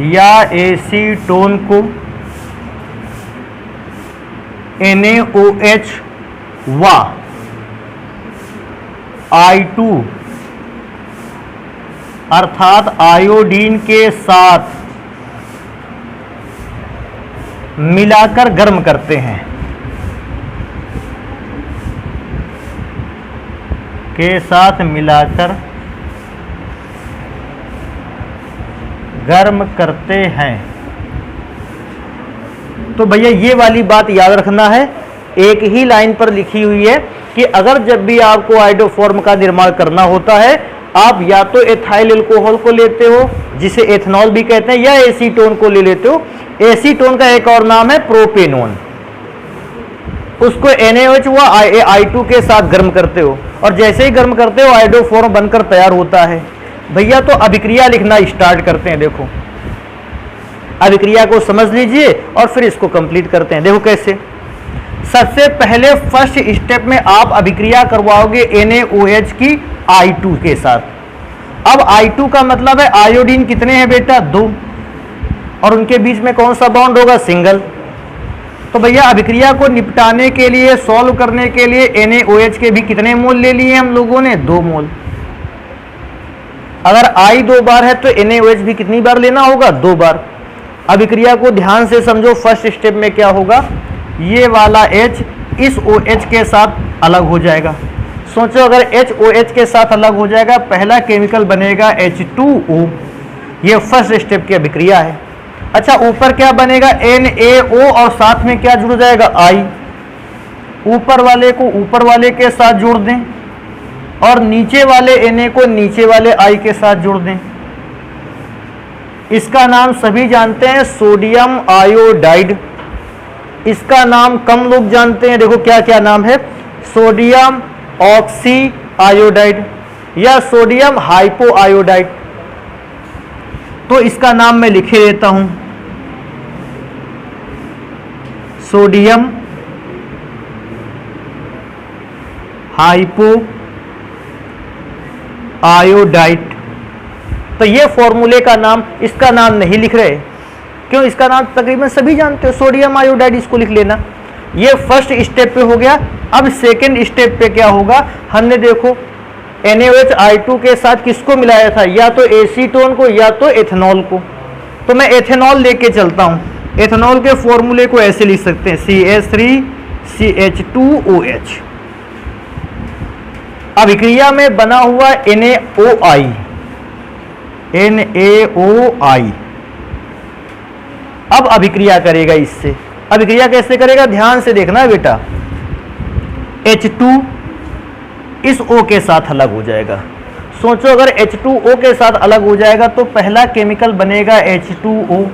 [SPEAKER 1] या एसीटोन को NaOH व I2 अर्थात आयोडीन के साथ मिलाकर गर्म करते हैं, के साथ मिलाकर गर्म करते हैं। तो भैया ये वाली बात याद रखना है, एक ही लाइन पर लिखी हुई है कि अगर जब भी आपको आयोडोफॉर्म का निर्माण करना होता है, आप या तो एथाइल अल्कोहल को लेते हो जिसे एथेनॉल भी कहते हैं, या एसीटोन को ले लेते हो। एसीटोन का एक और नाम है प्रोपेनोन, उसको NaOH व I2 के साथ गर्म करते हो, और जैसे ही गर्म करते हो आयोडोफॉर्म बनकर तैयार होता है। भैया तो अभिक्रिया लिखना स्टार्ट करते हैं। देखो अभिक्रिया को समझ लीजिए और फिर इसको कंप्लीट करते हैं। देखो कैसे, सबसे पहले फर्स्ट स्टेप में आप अभिक्रिया करवाओगे NaOH की I2 के साथ। अब I2 का मतलब है आयोडीन कितने हैं बेटा, 2, और उनके बीच में कौन सा बॉन्ड होगा, सिंगल। तो भैया अभिक्रिया को निपटाने के लिए, सॉल्व करने के लिए NaOH के भी कितने मोल ले लिए हम लोगों ने, 2 मोल। अगर I 2 बार है तो NaOH भी कितनी बार लेना होगा, 2 बार। अभिक्रिया को ध्यान से समझो, फर्स्ट स्टेप में क्या होगा, ये वाला H इस OH के साथ अलग हो जाएगा। सोचो अगर H OH के साथ अलग हो जाएगा, पहला केमिकल बनेगा H2O, ये फर्स्ट स्टेप की अभिक्रिया है। अच्छा, ऊपर क्या बनेगा, NaO, और साथ में क्या जुड़ जाएगा, I। ऊपर वाले को ऊपर वाले के साथ जोड़ दें, और नीचे वाले Na को नीचे वाले I के साथ जोड़ दें। इसका नाम सभी जानते हैं, सोडियम आयोडाइड। इसका नाम कम लोग जानते हैं, देखो क्या क्या नाम है, सोडियम ऑक्सी आयोडाइड या सोडियम हाइपो आयोडाइड। तो इसका नाम मैं लिखे देता हूं, सोडियम हाइपो आयोडाइड। तो ये फॉर्मूले का नाम, इसका नाम नहीं लिख रहे, क्यों, इसका नाम तकरीबन सभी जानते हो, सोडियम आयोडाइड, इसको लिख लेना। ये फर्स्ट स्टेप पे हो गया। अब सेकंड स्टेप पे क्या होगा, हमने देखो NaOH I2 के साथ किसको मिलाया था, या तो एसीटोन को या तो एथेनॉल को। तो मैं एथेनॉल लेके चलता हूं। एथेनॉल के फॉर्मूले को ऐसे लिख सकते हैं CH3CH2OH। अभिक्रिया में बना हुआ NaOI अब अभिक्रिया करेगा इससे। अभिक्रिया कैसे करेगा, ध्यान से देखना बेटा। H2 इस O के साथ अलग हो जाएगा। सोचो अगर H2O के साथ अलग हो जाएगा तो पहला केमिकल बनेगा H2O।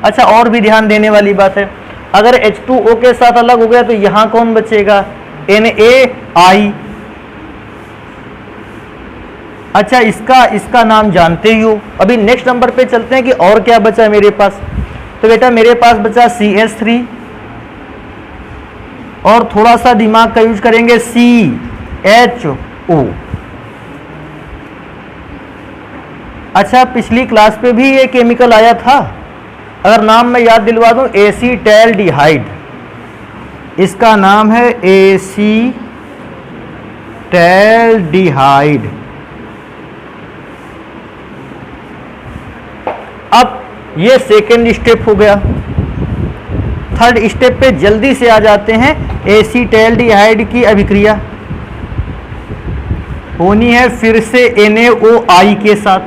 [SPEAKER 1] अच्छा, और भी ध्यान देने वाली बात है, अगर H2O के साथ अलग हो गया तो यहां कौन बचेगा, NaI। अच्छा, इसका नाम जानते ही हो। अभी नेक्स्ट नंबर पे चलते हैं कि और क्या बचा मेरे पास। तो बेटा मेरे पास बचा CH3 और थोड़ा सा दिमाग का यूज करेंगे CHO। अच्छा, पिछली क्लास पे भी ये केमिकल आया था, अगर नाम मैं याद दिलवा दूं, एसीटैल्डिहाइड। इसका नाम है एसीटैल्डिहाइड। अब ये सेकेंड स्टेप हो गया। थर्ड स्टेप पे जल्दी से आ जाते हैं। एसीटैल्डिहाइड की अभिक्रिया होनी है फिर से NaOI के साथ,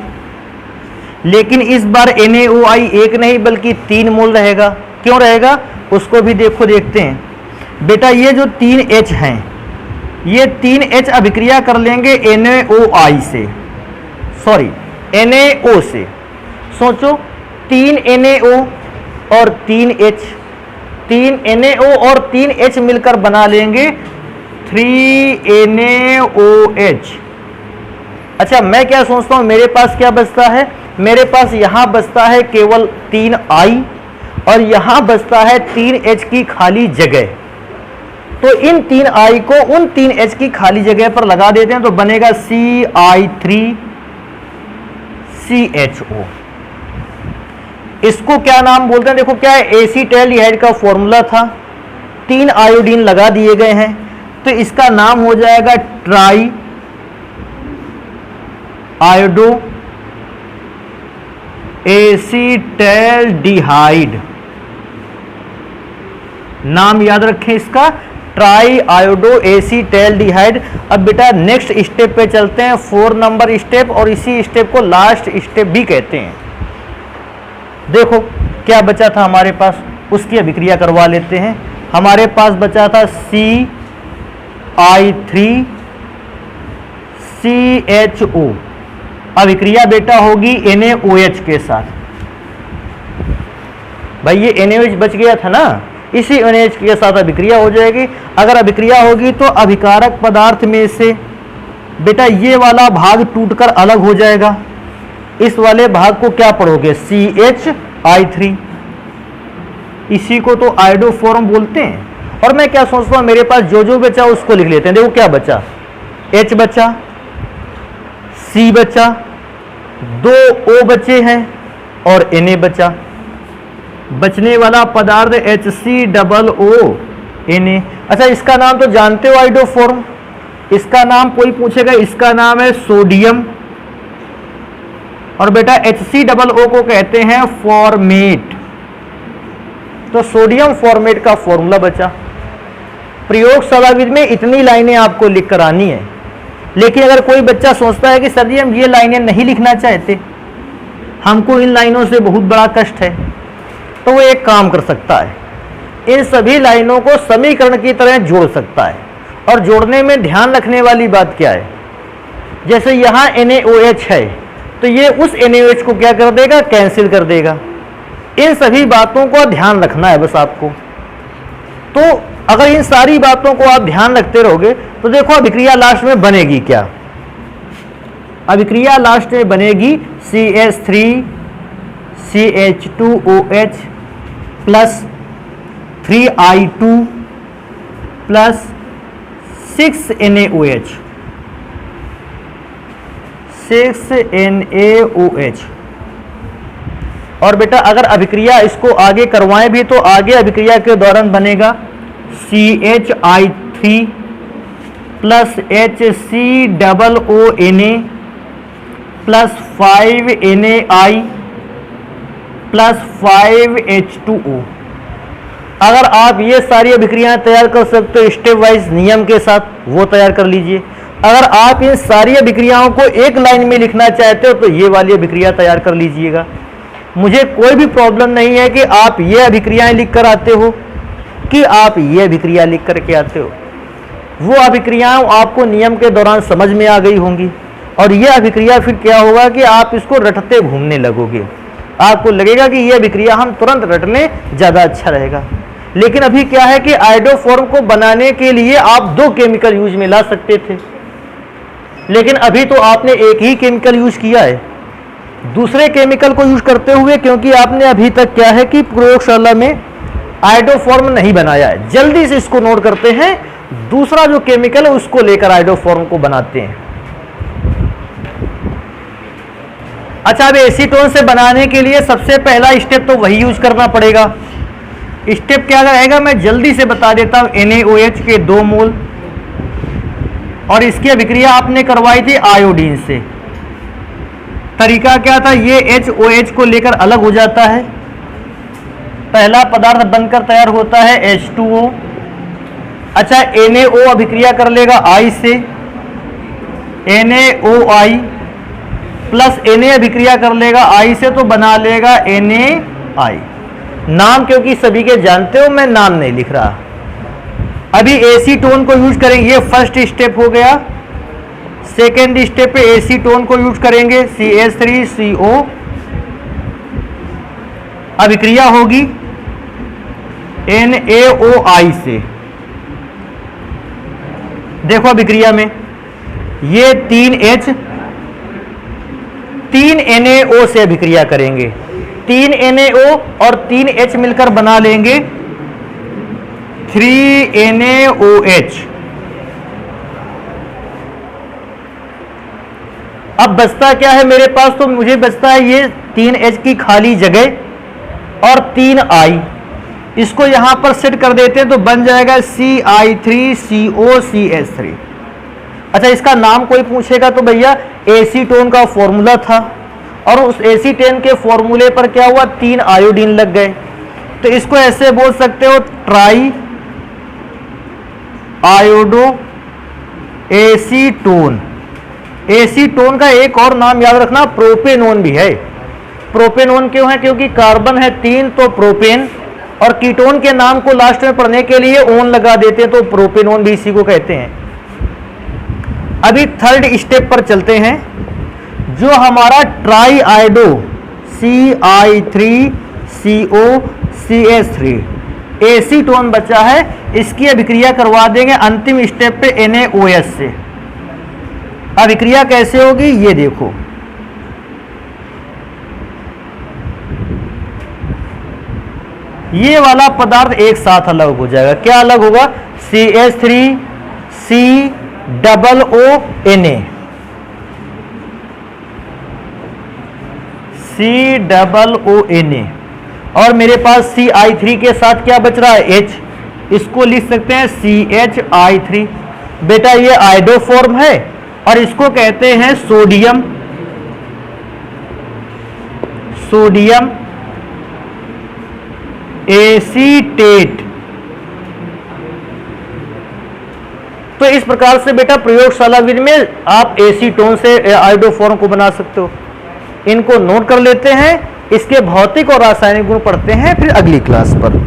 [SPEAKER 1] लेकिन इस बार NaOI एक नहीं बल्कि 3 मोल रहेगा। क्यों रहेगा उसको भी देखते हैं। बेटा ये जो 3 H हैं, ये 3 H अभिक्रिया कर लेंगे NaO से। सोचो 3 NaO और 3 H, 3 NaO और 3 H मिलकर बना लेंगे 3 NaOH। अच्छा, मैं क्या सोचता हूं, मेरे पास क्या बचता है, मेरे पास यहां बचता है केवल 3 I और यहां बचता है 3 H की खाली जगह। तो इन 3 I को उन 3 H की खाली जगह पर लगा देते हैं तो बनेगा CI3CHO। इसको क्या नाम बोलते हैं, देखो क्या है, एसीटैल्डिहाइड का फॉर्मूला था, 3 आयोडीन लगा दिए गए हैं तो इसका नाम हो जाएगा ट्राई आयोडो एसीटैल्डिहाइड। नाम याद रखें इसका, ट्राई आयोडो एसीटैल्डिहाइड। अब बेटा नेक्स्ट स्टेप पे चलते हैं, 4 नंबर स्टेप, और इसी स्टेप को लास्ट स्टेप भी कहते हैं। देखो क्या बचा था हमारे पास, उसकी अभिक्रिया करवा लेते हैं। हमारे पास बचा था CI3CHO। अभिक्रिया बेटा होगी NaOH के साथ। भाई ये NaOH बच गया था ना, इसी NaOH के साथ अभिक्रिया हो जाएगी। अगर अभिक्रिया होगी तो अभिकारक पदार्थ में से बेटा ये वाला भाग टूटकर अलग हो जाएगा। इस वाले भाग को क्या पढ़ोगे, CHI3। इसी को तो आयोडोफॉर्म बोलते हैं। और मैं क्या सोचता हूं, मेरे पास जो बचा उसको लिख लेते हैं। देखो क्या बचा, H बचा, C बचा, 2 O बचे हैं और Na बचा। बचने वाला पदार्थ HCOO। अच्छा, इसका नाम तो जानते हो आयोडोफॉर्म। इसका नाम कोई पूछेगा, इसका नाम है सोडियम। और बेटा HCOO को कहते हैं फॉर्मेट। तो सोडियम फॉर्मेट का फॉर्मूला बचा। प्रयोगशाला विधि में इतनी लाइनें आपको लिख कर आनी है। लेकिन अगर कोई बच्चा सोचता है कि सर जी हम ये लाइनें नहीं लिखना चाहते, हमको इन लाइनों से बहुत बड़ा कष्ट है, तो वो एक काम कर सकता है, इन सभी लाइनों को समीकरण की तरह जोड़ सकता है। और जोड़ने में ध्यान रखने वाली बात क्या है, जैसे यहाँ NaOH है तो ये उस NaOH को क्या कर देगा, कैंसिल कर देगा। इन सभी बातों को ध्यान रखना है बस आपको। तो अगर इन सारी बातों को आप ध्यान रखते रहोगे तो देखो अभिक्रिया लास्ट में बनेगी क्या। अभिक्रिया लास्ट में बनेगी CH3CH2OH plus 3I2 plus 6NaOH। 6NaOH। और बेटा अगर अभिक्रिया इसको आगे करवाएं भी तो आगे अभिक्रिया के दौरान बनेगा CHI3 plus HCOONA plus 5NaI plus 5H2O। अगर आप ये सारी अभिक्रियाएं तैयार कर सकते हो स्टेप वाइज नियम के साथ, वो तैयार कर लीजिए। अगर आप इन सारी अभिक्रियाओं को एक लाइन में लिखना चाहते हो तो ये वाली अभिक्रिया तैयार कर लीजिएगा। मुझे कोई भी प्रॉब्लम नहीं है कि आप ये अभिक्रियाएं लिख कर आते हो कि आप ये अभिक्रिया लिख करके आते हो। वो अभिक्रियाएं आपको नियम के दौरान समझ में आ गई होंगी और ये अभिक्रिया फिर क्या होगा कि आप इसको रटते घूमने लगोगे। आपको लगेगा कि ये अभिक्रिया हम तुरंत रट लें, ज़्यादा अच्छा रहेगा। लेकिन अभी क्या है कि आयोडोफॉर्म को बनाने के लिए आप 2 केमिकल यूज में ला सकते थे, लेकिन अभी तो आपने एक ही केमिकल यूज किया है। दूसरे केमिकल को यूज करते हुए, क्योंकि आपने अभी तक क्या है कि प्रयोगशाला में आयोडोफॉर्म नहीं बनाया है, जल्दी से इसको नोट करते हैं, दूसरा जो केमिकल है उसको लेकर आयोडोफॉर्म को बनाते हैं। अच्छा, अब एसीटोन से बनाने के लिए सबसे पहला स्टेप तो वही यूज करना पड़ेगा। स्टेप क्या रहेगा मैं जल्दी से बता देता हूं। NaOH के 2 मोल और इसकी अभिक्रिया आपने करवाई थी आयोडीन से। तरीका क्या था, ये HOH को लेकर अलग हो जाता है, पहला पदार्थ बनकर तैयार होता है H2O। अच्छा, NaO अभिक्रिया कर लेगा I से, NaOI प्लस Na अभिक्रिया कर लेगा I से तो बना लेगा NaI। नाम क्योंकि सभी के जानते हो, मैं नाम नहीं लिख रहा। अभी एसीटोन को यूज करेंगे, ये फर्स्ट स्टेप हो गया। सेकेंड स्टेप पे एसीटोन को यूज करेंगे, CH3CO अभिक्रिया होगी NaOI से। देखो अभिक्रिया में ये 3H 3 NaO से अभिक्रिया करेंगे, 3 NaO और 3H मिलकर बना लेंगे 3 NaOH। अब बचता क्या है मेरे पास, तो मुझे बचता है ये 3H की खाली जगह और 3I। इसको यहां पर सेट कर देते हैं तो बन जाएगा CI3COCH3। अच्छा, इसका नाम कोई पूछेगा तो भैया एसीटोन का फॉर्मूला था और उस एसीटेन के फॉर्मूले पर क्या हुआ, 3 आयोडीन लग गए। तो इसको ऐसे बोल सकते हो ट्राई आयोडो एसीटोन। एसीटोन का एक और नाम याद रखना प्रोपेनोन भी है। प्रोपेनोन क्यों है, क्योंकि कार्बन है 3 तो प्रोपेन, और कीटोन के नाम को लास्ट में पढ़ने के लिए ओन लगा देते हैं तो प्रोपेनोन भी इसी को कहते हैं। अभी थर्ड स्टेप पर चलते हैं, जो हमारा ट्राई आयोडो CI3COCH3 एसीटोन बचा है, इसकी अभिक्रिया करवा देंगे अंतिम स्टेप पे NaOH से। अभिक्रिया कैसे होगी ये देखो, ये वाला पदार्थ एक साथ अलग हो जाएगा। क्या अलग होगा, CH3COONA COONA और मेरे पास CI3 के साथ क्या बच रहा है, H। इसको लिख सकते हैं CHI3। बेटा ये आयोडोफॉर्म है और इसको कहते हैं सोडियम एसीटेट। तो इस प्रकार से बेटा प्रयोगशाला विधि में आप एसीटोन से आयोडोफॉर्म को बना सकते हो। इनको नोट कर लेते हैं, इसके भौतिक और रासायनिक गुण पढ़ते हैं फिर अगली क्लास पर।